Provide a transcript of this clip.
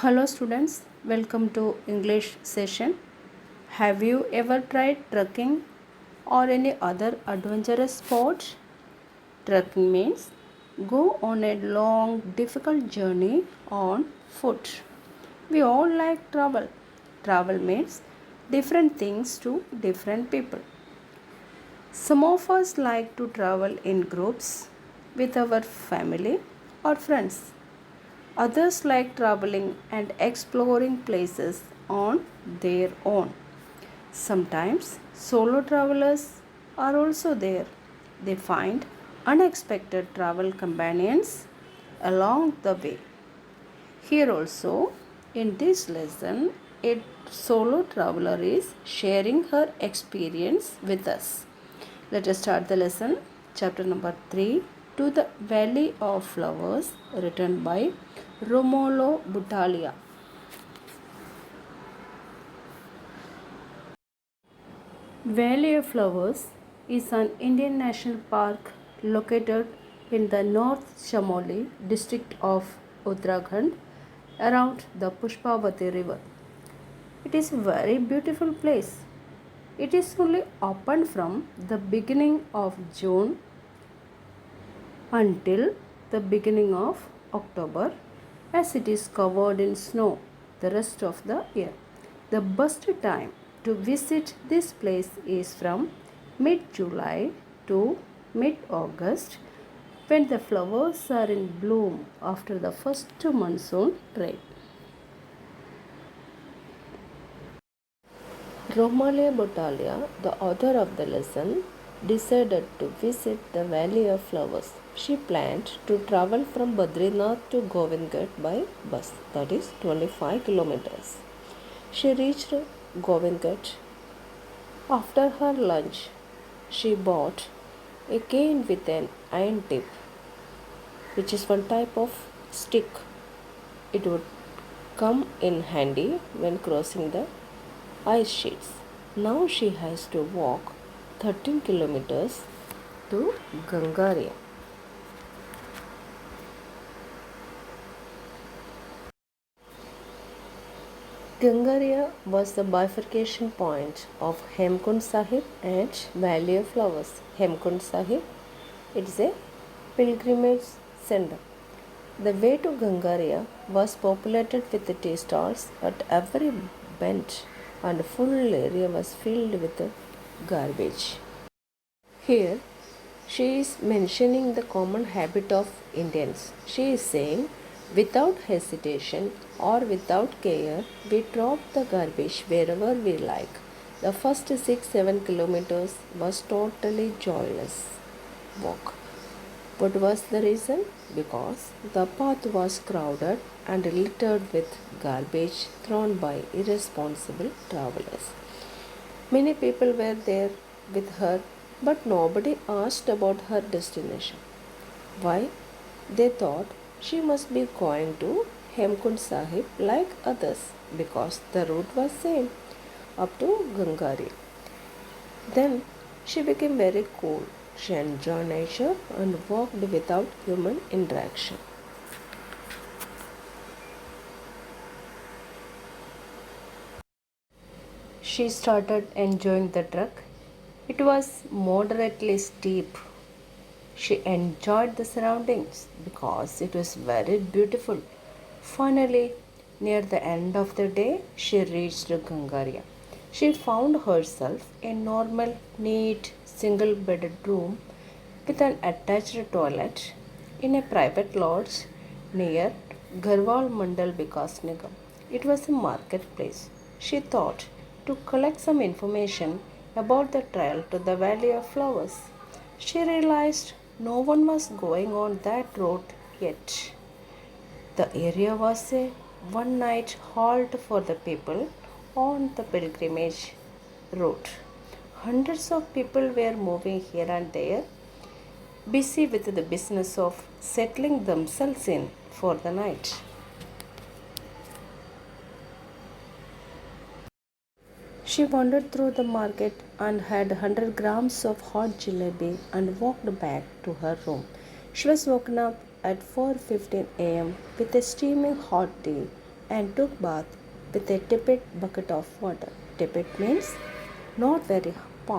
Hello students, welcome to English session. Have you ever tried trekking or any other adventurous sport? Trekking means go on a long difficult journey on foot. We all like travel. Travel means different things to different people. Some of us like to travel in groups with our family or friends. Others like traveling and exploring places on their own. Sometimes solo travelers are also there. They find unexpected travel companions along the way. Here also, in this lesson, a solo traveler is sharing her experience with us. Let us start the lesson. Chapter number 3, To the Valley of Flowers, written by Romolo Butalia. Valley of Flowers is an Indian national park located in the North Chamoli district of Uttarakhand around the Pushpavati river. It is a very beautiful place. It is only open from the beginning of June until the beginning of October as it is covered in snow the rest of the year. The best time to visit this place is from mid July to mid August when the flowers are in bloom after the first monsoon rain. Romalia Botalia, the author of the lesson, decided to visit the Valley of Flowers. She planned to travel from Badrinath to Govindghat by bus, that is 25 kilometers. She reached Govindghat. After her lunch, she bought a cane with an iron tip, which is one type of stick. It would come in handy when crossing the ice sheets. Now she has to walk 13 kilometers to Gangaria. Gangaria was the bifurcation point of Hemkund Sahib and Valley of Flowers. Hemkund Sahib, it is a pilgrimage center. The way to Gangaria was populated with the tea stalls at every bend and full area was filled with garbage. Here, she is mentioning the common habit of Indians. She is saying, without hesitation or without care, we drop the garbage wherever we like. The first 6-7 kilometers was totally joyless walk. What was the reason? Because the path was crowded and littered with garbage thrown by irresponsible travelers. Many people were there with her, but nobody asked about her destination. Why? They thought she must be going to Hemkund Sahib like others because the route was same up to Gangari. Then she became very cool. She enjoyed nature and walked without human interaction. She started enjoying the trek. It was moderately steep. She enjoyed the surroundings because it was very beautiful. Finally, near the end of the day, she reached Gangaria. She found herself a normal, neat, single bedded room with an attached toilet in a private lodge near Garhwal Mandal Vikas Nigam. It was a marketplace. She thought to collect some information about the trail to the Valley of Flowers. She realized no one was going on that road yet. The area was a one night halt for the people on the pilgrimage route. Hundreds of people were moving here and there, busy with the business of settling themselves in for the night. She wandered through the market and had 100 grams of hot jalebi and walked back to her room. She was woken up at 4:15 a.m. with a steaming hot tea and took bath with a tepid bucket of water. Tepid means not very